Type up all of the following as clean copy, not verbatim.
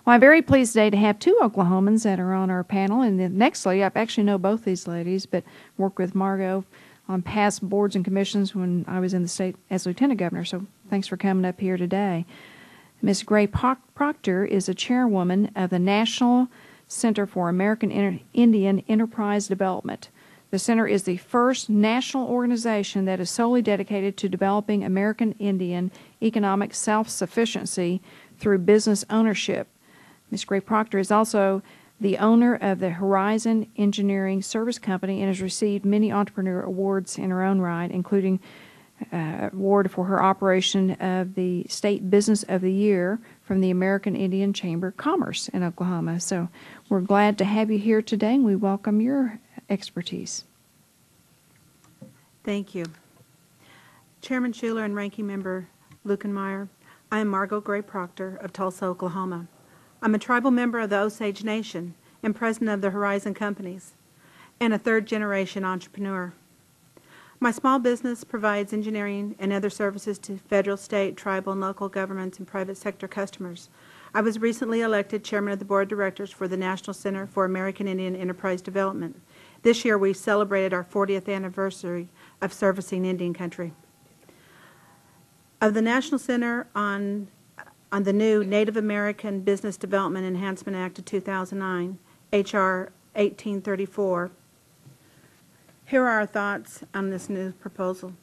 Well, I'm very pleased today to have two Oklahomans that are on our panel. And the next lady, I actually know both these ladies, but worked with Margo on past boards and commissions when I was in the state as lieutenant governor. So thanks for coming up here today. Ms. Gray-Proctor is a chairwoman of the National Center for American Indian Enterprise Development. The center is the first national organization that is solely dedicated to developing American Indian economic self-sufficiency through business ownership. Ms. Gray-Proctor is also the owner of the Horizon Engineering Service Company and has received many entrepreneur awards in her own right, including award for her operation of the State Business of the Year from the American Indian Chamber of Commerce in Oklahoma. So we're glad to have you here today, and we welcome your expertise. Thank you. Chairman Schuler and Ranking Member Lukenmeyer, I am Margo Gray-Proctor of Tulsa, Oklahoma. I'm a tribal member of the Osage Nation and president of the Horizon Companies and a third-generation entrepreneur. My small business provides engineering and other services to federal, state, tribal, and local governments and private sector customers. I was recently elected chairman of the board of directors for the National Center for American Indian Enterprise Development. This year we celebrated our 40th anniversary of servicing Indian country. Of the National Center on the new Native American Business Development Enhancement Act of 2009, H.R. 1834, here are our thoughts on this new proposal.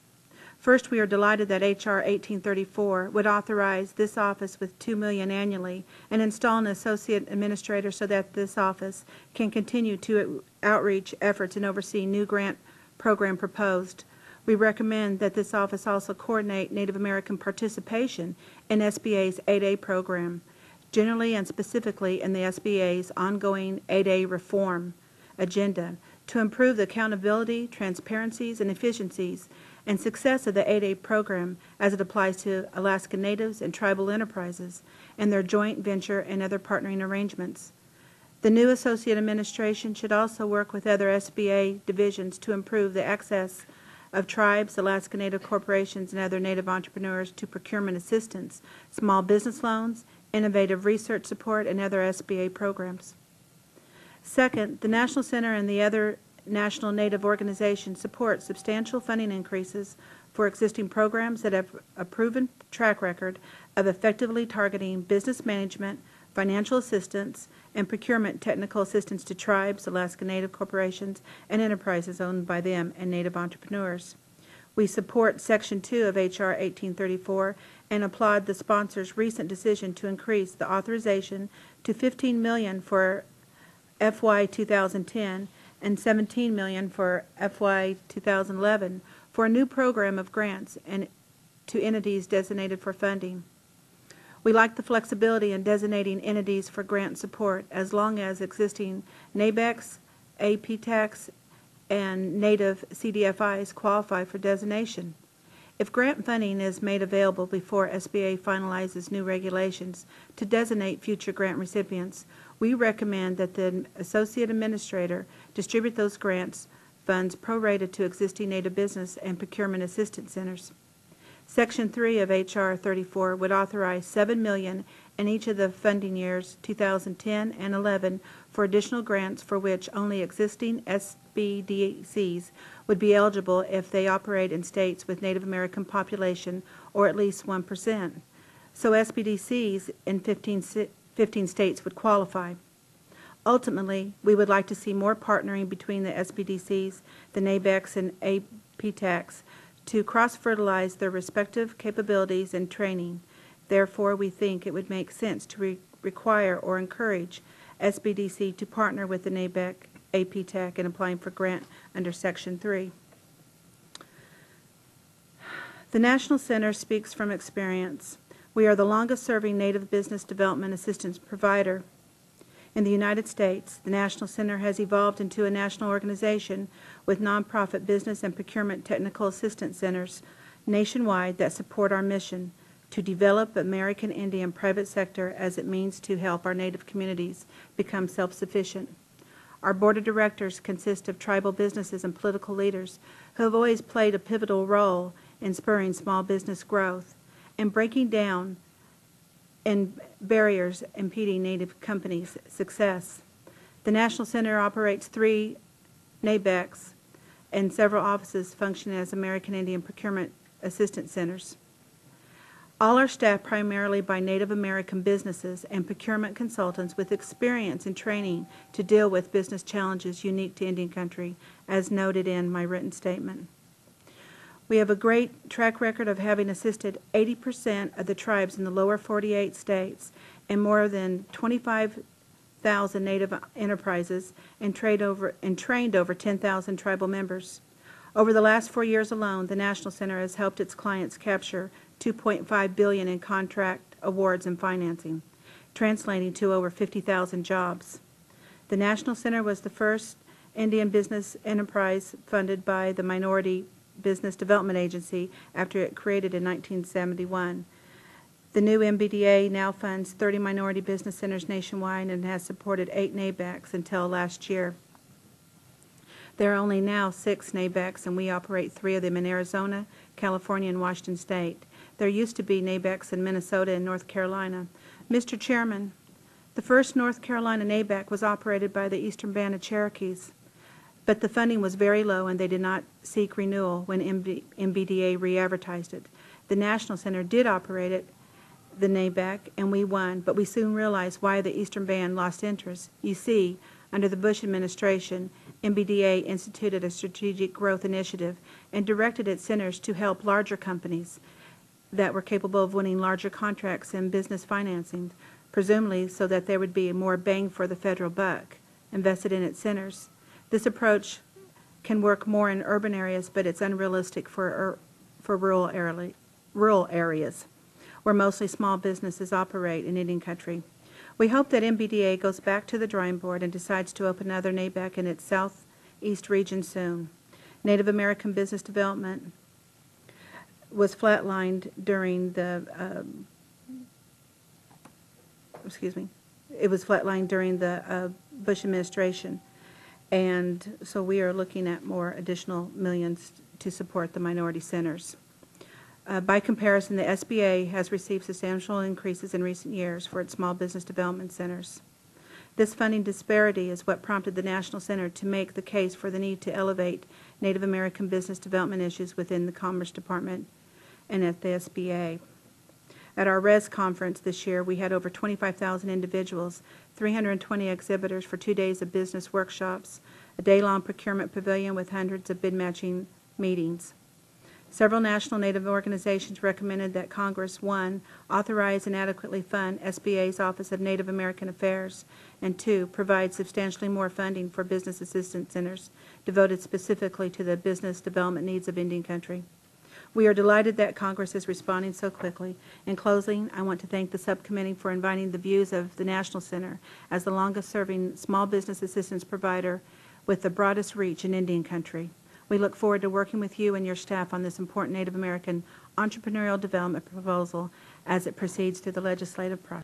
First, we are delighted that H.R. 1834 would authorize this office with $2 million annually and install an associate administrator so that this office can continue to outreach efforts and oversee new grant program proposed. We recommend that this office also coordinate Native American participation in SBA's 8A program, generally and specifically in the SBA's ongoing 8A reform agenda, to improve the accountability, transparencies, and efficiencies and success of the 8A program as it applies to Alaska Natives and tribal enterprises and their joint venture and other partnering arrangements. The new associate administration should also work with other SBA divisions to improve the access of tribes, Alaska Native corporations, and other Native entrepreneurs to procurement assistance, small business loans, innovative research support, and other SBA programs. Second, the National Center and the other national Native organizations support substantial funding increases for existing programs that have a proven track record of effectively targeting business management, financial assistance, and procurement technical assistance to tribes, Alaska Native corporations, and enterprises owned by them and Native entrepreneurs. We support Section 2 of H.R. 1834 and applaud the sponsor's recent decision to increase the authorization to $15 million for FY 2010 and $17 million for FY 2011 for a new program of grants and to entities designated for funding. We like the flexibility in designating entities for grant support as long as existing NABECs, APTACs, and Native CDFIs qualify for designation. If grant funding is made available before SBA finalizes new regulations to designate future grant recipients, we recommend that the Associate Administrator distribute those grants funds prorated to existing Native business and procurement assistance centers. Section 3 of H.R. 34 would authorize $7 million in each of the funding years 2010 and 11 for additional grants for which only existing SBDCs would be eligible if they operate in states with Native American population or at least 1%. So SBDCs in 15 states would qualify. Ultimately, we would like to see more partnering between the SBDCs, the NABECs, and APTACs to cross-fertilize their respective capabilities and training. Therefore, we think it would make sense to require or encourage SBDC to partner with the NABEC, APTAC in applying for grant under Section 3. The National Center speaks from experience. We are the longest-serving Native business development assistance provider in the United States. The National Center has evolved into a national organization with nonprofit business and procurement technical assistance centers nationwide that support our mission to develop American Indian private sector as it means to help our Native communities become self-sufficient. Our board of directors consists of tribal businesses and political leaders who have always played a pivotal role in spurring small business growth and breaking down and barriers impeding Native companies' success. The National Center operates 3 NABECs, and several offices function as American Indian Procurement Assistance Centers. All are staffed primarily by Native American businesses and procurement consultants with experience and training to deal with business challenges unique to Indian country, as noted in my written statement. We have a great track record of having assisted 80% of the tribes in the lower 48 states and more than 25,000 Native enterprises and trained over 10,000 tribal members. Over the last 4 years alone, the National Center has helped its clients capture $2.5 billion in contract awards and financing, translating to over 50,000 jobs. The National Center was the first Indian business enterprise funded by the Minority Business Development Agency after it created in 1971. The new MBDA now funds 30 minority business centers nationwide and has supported 8 NABECs until last year. There are only now 6 NABECs, and we operate 3 of them in Arizona, California, and Washington State. There used to be NABECs in Minnesota and North Carolina. Mr. Chairman, the first North Carolina NABEC was operated by the Eastern Band of Cherokees, but the funding was very low and they did not seek renewal when MBDA re-advertised it. The National Center did operate it, the NABEC, and we won, but we soon realized why the Eastern Band lost interest. You see, under the Bush administration, MBDA instituted a strategic growth initiative and directed its centers to help larger companies that were capable of winning larger contracts in business financing, presumably so that there would be more bang for the federal buck invested in its centers. This approach can work more in urban areas, but it's unrealistic for rural areas, where mostly small businesses operate in Indian country. We hope that MBDA goes back to the drawing board and decides to open another NABEC in its southeast region soon. Native American business development was flatlined during the Bush administration, and so we are looking at more additional millions to support the minority centers. By comparison, the SBA has received substantial increases in recent years for its small business development centers. This funding disparity is what prompted the National Center to make the case for the need to elevate Native American business development issues within the Commerce Department and at the SBA. At our RES conference this year, we had over 25,000 individuals, 320 exhibitors for 2 days of business workshops, a day-long procurement pavilion with hundreds of bid matching meetings. Several national Native organizations recommended that Congress, 1, authorize and adequately fund SBA's Office of Native American Affairs, and 2, provide substantially more funding for business assistance centers devoted specifically to the business development needs of Indian country. We are delighted that Congress is responding so quickly. In closing, I want to thank the subcommittee for inviting the views of the National Center as the longest-serving small business assistance provider with the broadest reach in Indian country. We look forward to working with you and your staff on this important Native American entrepreneurial development proposal as it proceeds through the legislative process.